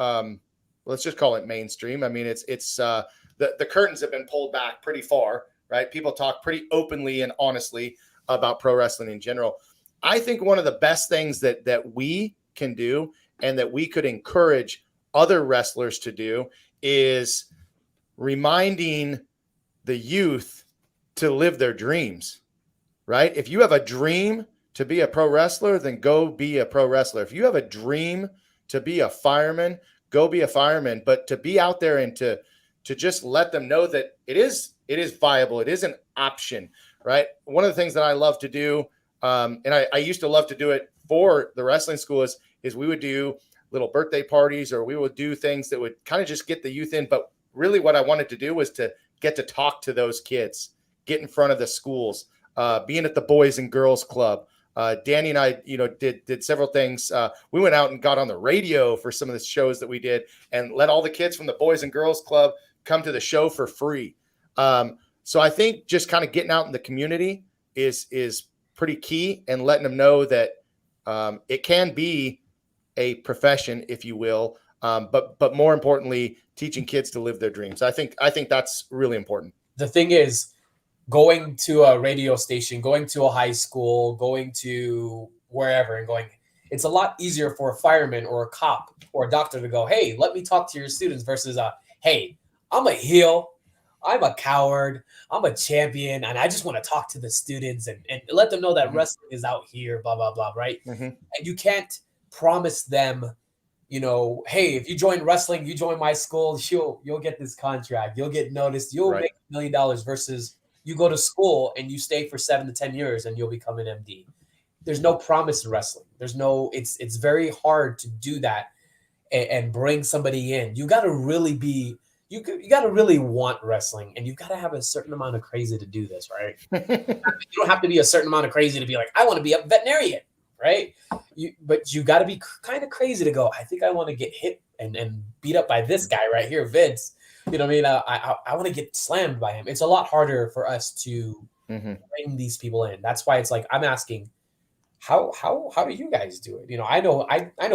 let's just call it mainstream. I mean, it's the curtains have been pulled back pretty far, right? People talk pretty openly and honestly about pro wrestling in general. I think one of the best things that we can do, and that we could encourage other wrestlers to do, is reminding the youth to live their dreams, right? If you have a dream to be a pro wrestler, then go be a pro wrestler. If you have a dream to be a fireman, go be a fireman. But to be out there and to just let them know that it is viable, it is an option, right? One of the things that I love to do, and I used to love to do it for the wrestling school, is we would do little birthday parties, or we would do things that would kind of just get the youth in. But really what I wanted to do was to get to talk to those kids, get in front of the schools, being at the Boys and Girls Club. Danny and I, you know, did several things. We went out and got on the radio for some of the shows that we did, and let all the kids from the Boys and Girls Club come to the show for free. So I think just kind of getting out in the community is pretty key, and letting them know that it can be a profession, if you will, but more importantly, teaching kids to live their dreams. I think that's really important. The thing is, going to a radio station, going to a high school, going to wherever, and going, it's a lot easier for a fireman or a cop or a doctor to go, hey, let me talk to your students, versus hey, I'm a heel, I'm a coward, I'm a champion, and I just want to talk to the students and let them know that wrestling is out here, blah, blah, blah, right? And you can't promise them, you know, hey, if you join wrestling, you join my school, you'll get this contract, you'll get noticed, you'll make $1 million, versus you go to school and you stay for 7 to 10 years and you'll become an MD. There's no promise in wrestling. It's very hard to do that and bring somebody in. You got to really be, you got to really want wrestling, and you've got to have a certain amount of crazy to do this, right? You don't have to be a certain amount of crazy to be like, I want to be a veterinarian, right? But you got to be kind of crazy to go, I think I want to get hit and beat up by this guy right here, Vince. You know what I mean? I want to get slammed by him. It's a lot harder for us to bring these people in. That's why it's like, I'm asking, how do you guys do it? You know, I know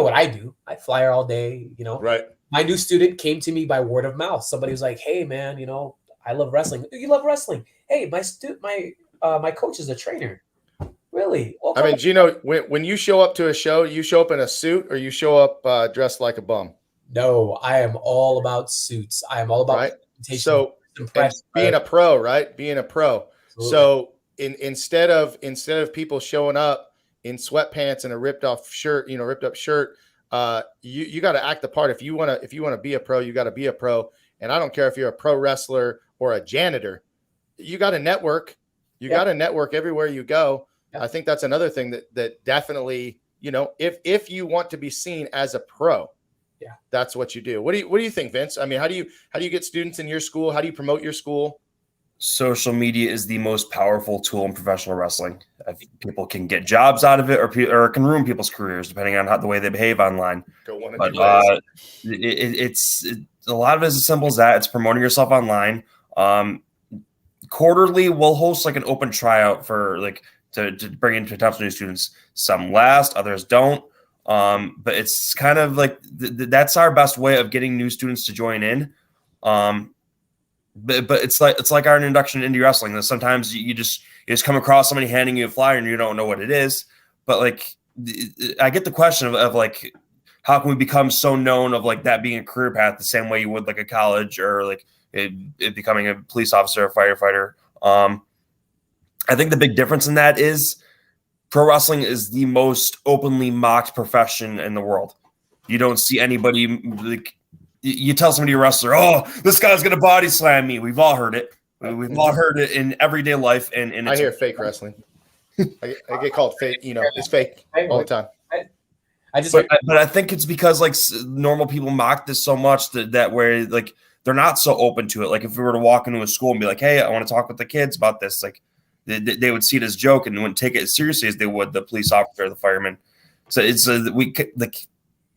what I do. I flyer all day, you know. Right. My new student came to me by word of mouth. Somebody was like, hey man, you know, I love wrestling. You love wrestling? Hey, my coach is a trainer. Really? Okay. I mean, Gino, when you show up to a show, you show up in a suit, or you show up dressed like a bum? No, I am all about suits. I am all about so being a pro, right? Being a pro. Absolutely. So instead of people showing up in sweatpants and a ripped up shirt, you got to act the part. If you want to be a pro, you got to be a pro. And I don't care if you're a pro wrestler or a janitor, you got to network. You got to network everywhere you go. I think that's another thing that definitely, you know, if you want to be seen as a pro, that's what you do. What do you think, Vince? I mean, how do you get students in your school? How do you promote your school? Social media is the most powerful tool in professional wrestling. People can get jobs out of it, or it can ruin people's careers depending on the way they behave online. It's a lot of it is as simple as that. It's promoting yourself online. Quarterly, we'll host like an open tryout for to bring in potential new students. Some last, others don't. But it's kind of like that's our best way of getting new students to join in. But it's like our introduction to indie wrestling. That sometimes you just come across somebody handing you a flyer and you don't know what it is. But like, I get the question of like, how can we become so known of like that being a career path the same way you would like a college or like it becoming a police officer or firefighter? I think the big difference in that is pro wrestling is the most openly mocked profession in the world. You don't see anybody like you tell somebody a wrestler, oh, this guy's going to body slam me. We've all heard it. We've all heard it in everyday life, and I hear fake wrestling. I get called fake. It's fake all the time. But I think it's because like normal people mock this so much that where like they're not so open to it. Like if we were to walk into a school and be like, "Hey, I want to talk with the kids about this," like they would see it as a joke and wouldn't take it as seriously as they would the police officer or the fireman. So it's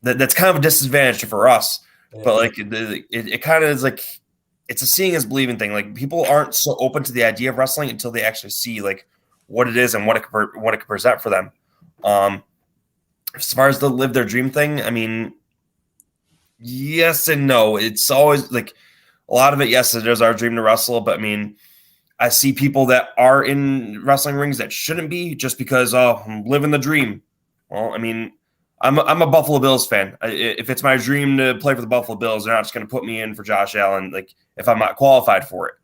that's kind of a disadvantage for us. Yeah. But like it kind of is like it's a seeing is believing thing. Like people aren't so open to the idea of wrestling until they actually see like what it is and what it can present for them. As far as the live their dream thing, I mean, yes and no. It's always like a lot of it. Yes, it is our dream to wrestle, but I mean, I see people that are in wrestling rings that shouldn't be just because I'm living the dream. Well, I mean, I'm a Buffalo Bills fan. If it's my dream to play for the Buffalo Bills, they're not just going to put me in for Josh Allen, like if I'm not qualified for it.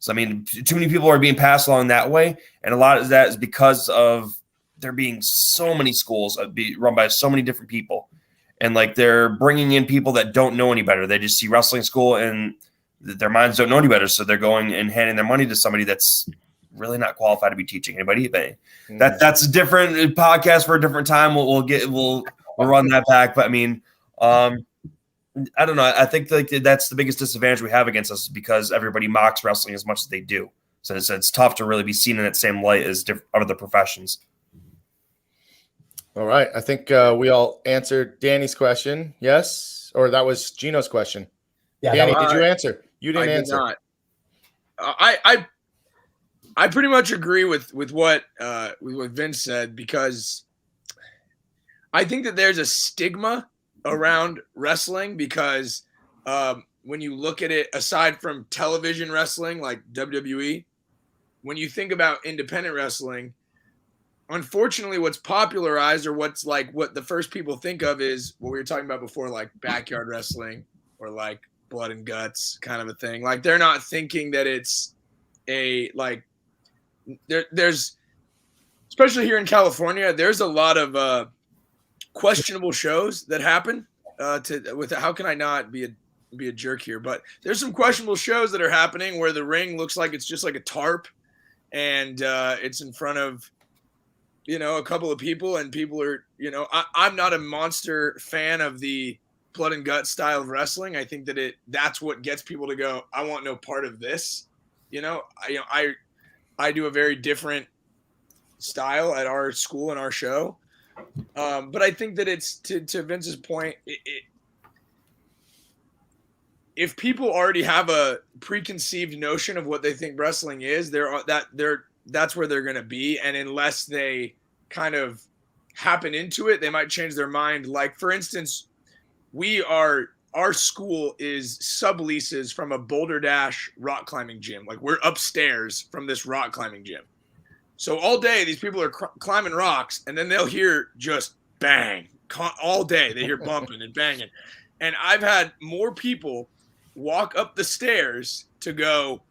So I mean, too many people are being passed along that way, and a lot of that is because of there being so many schools run by so many different people, and like they're bringing in people that don't know any better. They just see wrestling school and their minds don't know any better, so they're going and handing their money to somebody that's really not qualified to be teaching anybody. But that's a different podcast for a different time. We'll run that back. But I mean, I don't know. I think like that's the biggest disadvantage we have against us because everybody mocks wrestling as much as they do. So it's tough to really be seen in that same light as other professions. All right. I think we all answered Danny's question. Yes? Or that was Gino's question. Yeah, Danny, did you answer? You didn't answer. Not. I pretty much agree with what Vince said because I think that there's a stigma around wrestling because when you look at it, aside from television wrestling like WWE, when you think about independent wrestling, unfortunately, what's popularized or what's like what the first people think of is what we were talking about before, like backyard wrestling or like blood and guts kind of a thing. Like they're not thinking that it's a like there's especially here in California, there's a lot of questionable shows that happen. How can I not be a jerk here? But there's some questionable shows that are happening where the ring looks like it's just like a tarp, and it's in front of a couple of people, and people are I'm not a monster fan of the blood and gut style of wrestling. I think that that's what gets people to go, I want no part of this. I do a very different style at our school and our show. But I think that it's to Vince's point, if people already have a preconceived notion of what they think wrestling is, that's where they're going to be. And unless they kind of happen into it, they might change their mind. Like, for instance, our school is subleases from a Boulder Dash rock climbing gym. Like, we're upstairs from this rock climbing gym. So all day, these people are climbing rocks, and then they'll hear just bang. All day, they hear bumping and banging. And I've had more people walk up the stairs to go,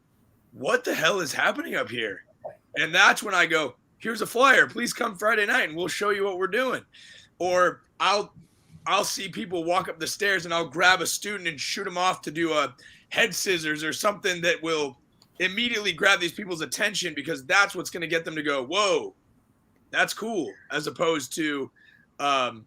what the hell is happening up here? And that's when I go, here's a flyer. Please come Friday night, and we'll show you what we're doing. Or I'll see people walk up the stairs, and I'll grab a student and shoot them off to do a head scissors or something that will immediately grab these people's attention, because that's what's going to get them to go, whoa, that's cool, as opposed to, and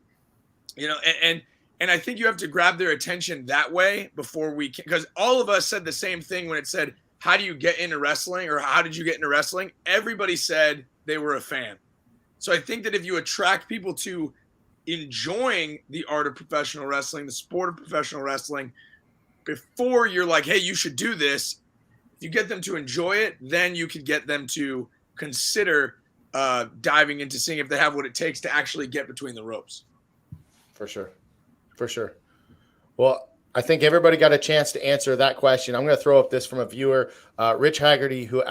I think you have to grab their attention that way before we can, because all of us said the same thing when it said, how do you get into wrestling, or how did you get into wrestling? Everybody said they were a fan. So I think that if you attract people to enjoying the art of professional wrestling, the sport of professional wrestling, before you're like, hey, you should do this, you get them to enjoy it, then you could get them to consider diving into seeing if they have what it takes to actually get between the ropes. For sure. Well, I think everybody got a chance to answer that question. I'm going to throw up this from a viewer, Rich Haggerty, who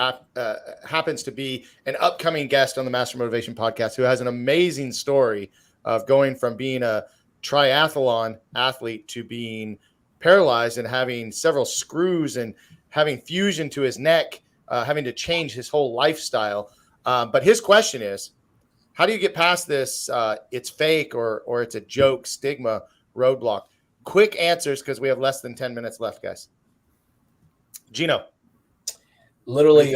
happens to be an upcoming guest on the Master Motivation podcast, who has an amazing story of going from being a triathlon athlete to being paralyzed and having several screws and having fusion to his neck, having to change his whole lifestyle. But his question is, how do you get past this it's fake or it's a joke stigma roadblock? Quick answers, because we have less than 10 minutes left, guys. Gino. Literally,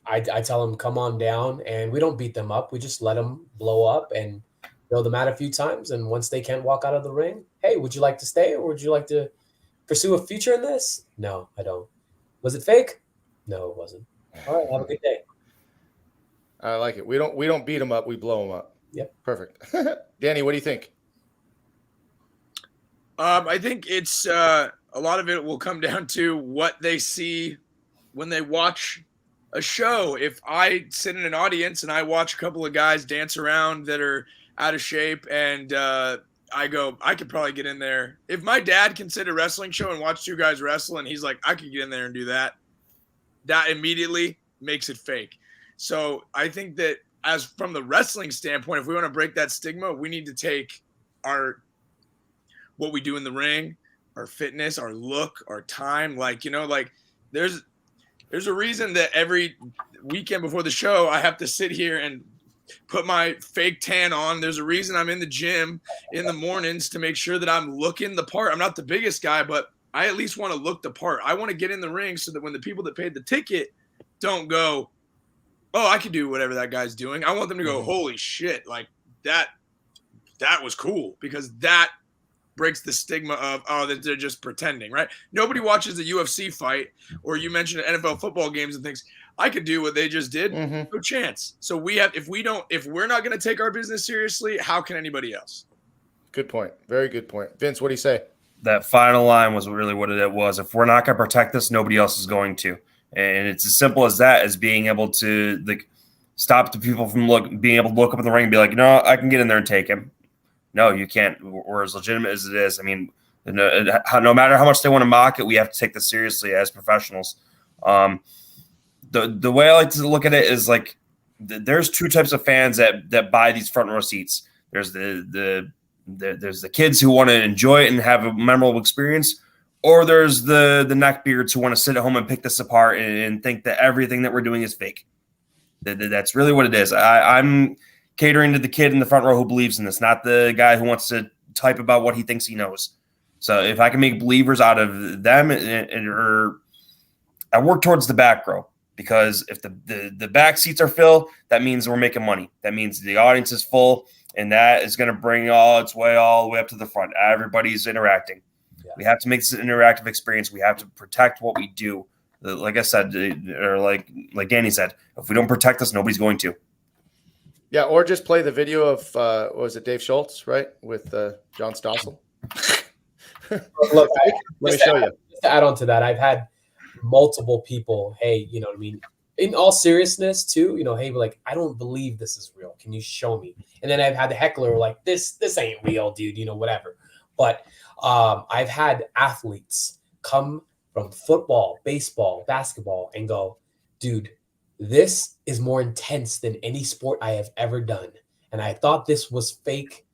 I tell them, come on down, and we don't beat them up. We just let them blow up and throw them out a few times. And once they can't walk out of the ring, hey, would you like to stay, or would you like to pursue a future in this? No, I don't. Was it fake? No, it wasn't. All right, have a good day. I like it. We don't beat them up. We blow them up. Yep. Perfect. Danny, what do you think? I think it's a lot of it will come down to what they see when they watch a show. If I sit in an audience and I watch a couple of guys dance around that are out of shape, and I go, I could probably get in there. If my dad can sit at a wrestling show and watch two guys wrestle, and he's like, I could get in there and do that, that immediately makes it fake. So I think that as from the wrestling standpoint, if we want to break that stigma, we need to take what we do in the ring, our fitness, our look, our time. Like, there's a reason that every weekend before the show, I have to sit here and put my fake tan on. There's a reason I'm in the gym in the mornings to make sure that I'm looking the part. I'm not the biggest guy, but I at least want to look the part. I want to get in the ring so that when the people that paid the ticket don't go, oh, I could do whatever that guy's doing. I want them to go, holy shit, like that was cool, because that breaks the stigma of, oh, that they're just pretending, right? Nobody watches a UFC fight, or you mentioned NFL football games and things. I could do what they just did. No chance. So if we're not going to take our business seriously, how can anybody else? Good point. Very good point. Vince, what do you say? That final line was really what it was. If we're not going to protect this, nobody else is going to. And it's as simple as that, as being able to stop the people from being able to look up in the ring and be like, no, I can get in there and take him. No, you can't. We're as legitimate as it is. I mean, no matter how much they want to mock it, we have to take this seriously as professionals. The way I like to look at it is like there's two types of fans that buy these front row seats. There's the kids who want to enjoy it and have a memorable experience, or there's the neckbeards who want to sit at home and pick this apart and think that everything that we're doing is fake. That's really what it is. I'm catering to the kid in the front row who believes in this, not the guy who wants to type about what he thinks he knows. So if I can make believers out of them, I work towards the back row, because if the back seats are filled, that means we're making money. That means the audience is full, and that is going to bring all the way up to the front. Everybody's interacting. Yeah. We have to make this an interactive experience. We have to protect what we do. Like I said, or like Danny said, if we don't protect this, nobody's going to. Yeah, or just play the video of what was it, Dave Schultz, right, with John Stossel. Look, let me show you. Just to add on to that, I've had multiple people, hey, you know what I mean, in all seriousness too, hey, like, I don't believe this is real. Can you show me? And then I've had the heckler like, this ain't real, dude, whatever. But I've had athletes come from football, baseball, basketball, and go, dude, this is more intense than any sport I have ever done. And I thought this was fake.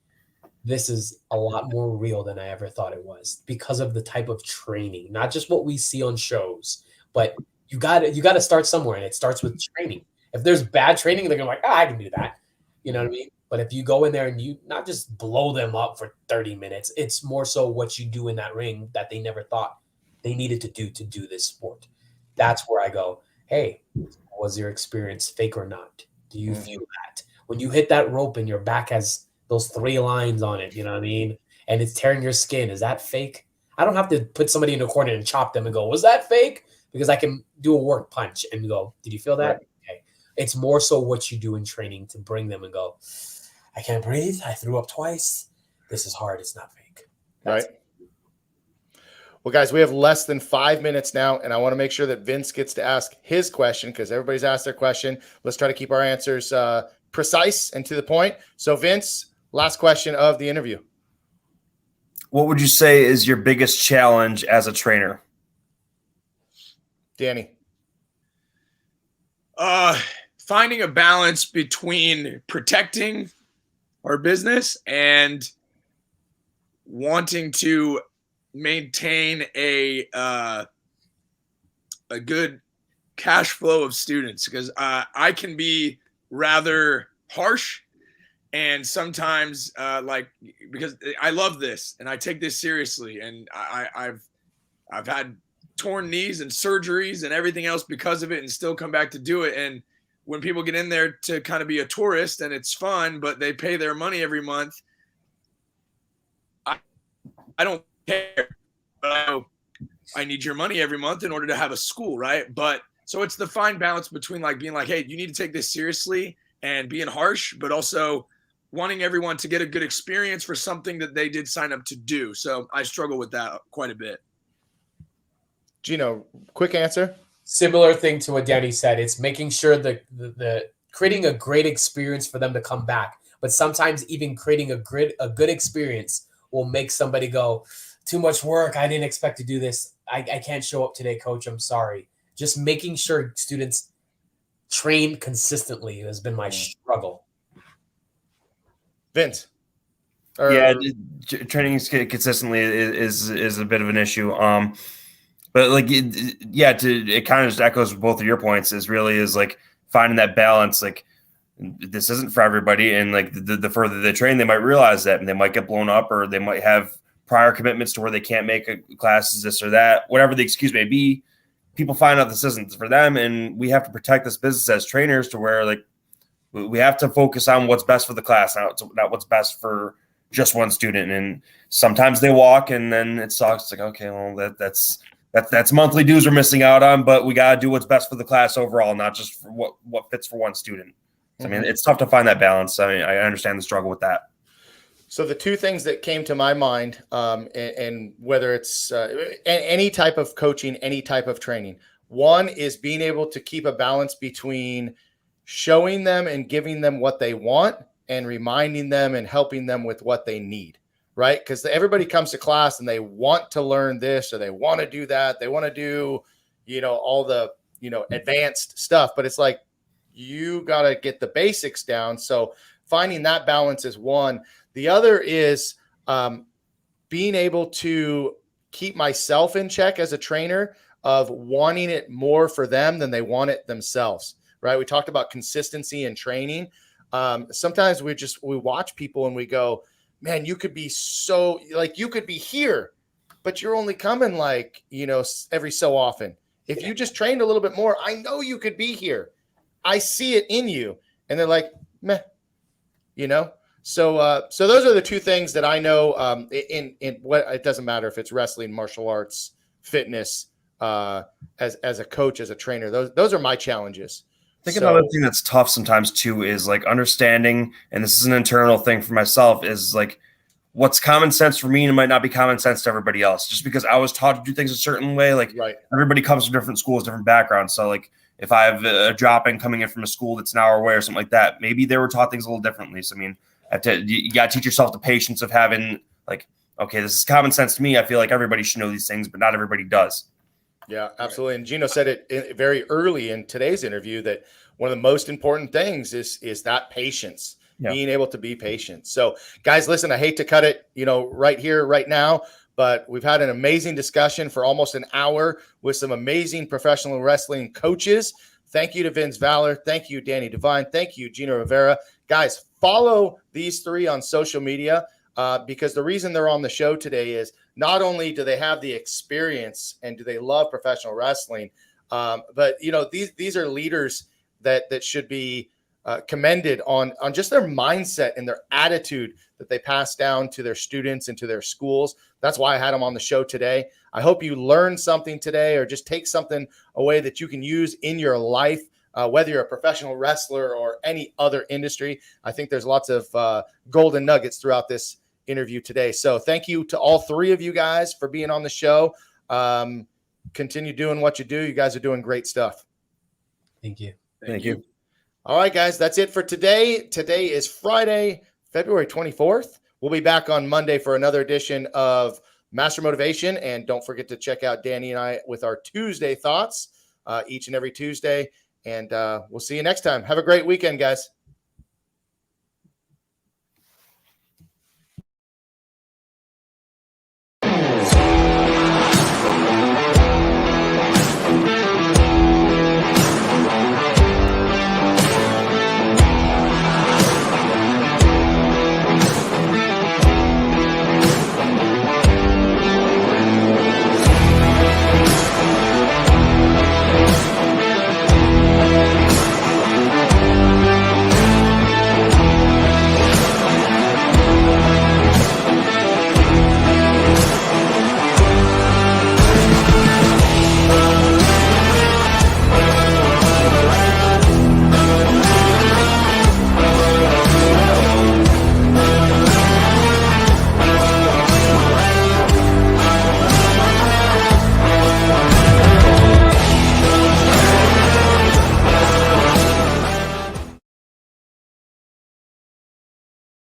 This is a lot more real than I ever thought it was, because of the type of training, not just what we see on shows, but you got to start somewhere, and it starts with training. If there's bad training, they're going to be like, I can do that. You know what I mean? But if you go in there and you not just blow them up for 30 minutes, it's more so what you do in that ring that they never thought they needed to do this sport. That's where I go, hey, was your experience fake or not? Do you feel that? When you hit that rope and your back has those 3 lines on it, you know what I mean? And it's tearing your skin, is that fake? I don't have to put somebody in a corner and chop them and go, was that fake? Because I can do a work punch and go, did you feel that? Right. Okay. It's more so what you do in training to bring them and go, I can't breathe. I threw up twice. This is hard. It's not fake. That's right. Well, guys, we have less than 5 minutes now, and I want to make sure that Vince gets to ask his question, because everybody's asked their question. Let's try to keep our answers precise and to the point. So, Vince, last question of the interview. What would you say is your biggest challenge as a trainer? Danny. Finding a balance between protecting our business and wanting to maintain a good cash flow of students, because I can be rather harsh, and sometimes because I love this and I take this seriously, and I've had torn knees and surgeries and everything else because of it and still come back to do it. And when people get in there to kind of be a tourist and it's fun, but they pay their money every month, I don't care. But I need your money every month in order to have a school, right? But so it's the fine balance between like being like, hey, you need to take this seriously and being harsh, but also wanting everyone to get a good experience for something that they did sign up to do. So I struggle with that quite a bit. Gino, quick answer. Similar thing to what Danny said. It's making sure the creating a great experience for them to come back. But sometimes even creating a good experience will make somebody go, too much work. I didn't expect to do this. I can't show up today, coach. I'm sorry. Just making sure students train consistently has been my struggle. Vince. Training consistently is a bit of an issue. But like, it kind of just echoes both of your points. Is like finding that balance. Like, this isn't for everybody, and like the further they train, they might realize that, and they might get blown up, or they might have prior commitments to where they can't make classes, this or that, whatever the excuse may be. People find out this isn't for them, and we have to protect this business as trainers to where like we have to focus on what's best for the class, not what's best for just one student. And sometimes they walk, and then it sucks. It's like, okay, well, that's monthly dues we're missing out on, but we got to do what's best for the class overall, not just for what fits for one student. So, I mean, it's tough to find that balance. I mean, I understand the struggle with that. So the two things that came to my mind, and whether it's any type of coaching, any type of training, one is being able to keep a balance between showing them and giving them what they want and reminding them and helping them with what they need, right? Because everybody comes to class and they want to learn this or they want to do that. They want to do, all the, advanced stuff, but it's like, you got to get the basics down. So finding that balance is one. The other is being able to keep myself in check as a trainer of wanting it more for them than they want it themselves, right? We talked about consistency in training. Sometimes we watch people and we go, man, you could be you could be here, but you're only coming every so often. If you just trained a little bit more, I know you could be here. I see it in you. And they're like, meh, So those are the two things that I know in what it doesn't matter if it's wrestling, martial arts, fitness, as a coach, as a trainer, those are my challenges. I think another thing that's tough sometimes too is like understanding, and this is an internal thing for myself, is like what's common sense for me and might not be common sense to everybody else. Just because I was taught to do things a certain way, like right. Everybody Everybody comes from different schools, different backgrounds. So like if I have a drop-in coming in from a school that's an hour away or something like that, maybe they were taught things a little differently. So I mean, you got to teach yourself the patience of having like, okay, this is common sense to me. I feel like everybody should know these things, but not everybody does. Yeah, absolutely. And Gino said it very early in today's interview that one of the most important things is that patience, being able to be patient. So guys, listen, I hate to cut it, right here, right now, but we've had an amazing discussion for almost an hour with some amazing professional wrestling coaches. Thank you to Vince Valor. Thank you, Danny Devine. Thank you, Gino Rivera. Guys, follow these three on social media because the reason they're on the show today is not only do they have the experience and do they love professional wrestling, but these are leaders that should be commended on just their mindset and their attitude that they pass down to their students and to their schools. That's why I had them on the show today. I hope you learned something today or just take something away that you can use in your life, whether you're a professional wrestler or any other industry. I think there's lots of golden nuggets throughout this interview today. So thank you to all three of you guys for being on the show. Continue doing what you do. You guys are doing great stuff. Thank you. Thank you. All right, guys, that's it for today. Today is Friday, February 24th. We'll be back on Monday for another edition of Master Motivation. And don't forget to check out Danny and I with our Tuesday thoughts each and every Tuesday. And we'll see you next time. Have a great weekend, guys.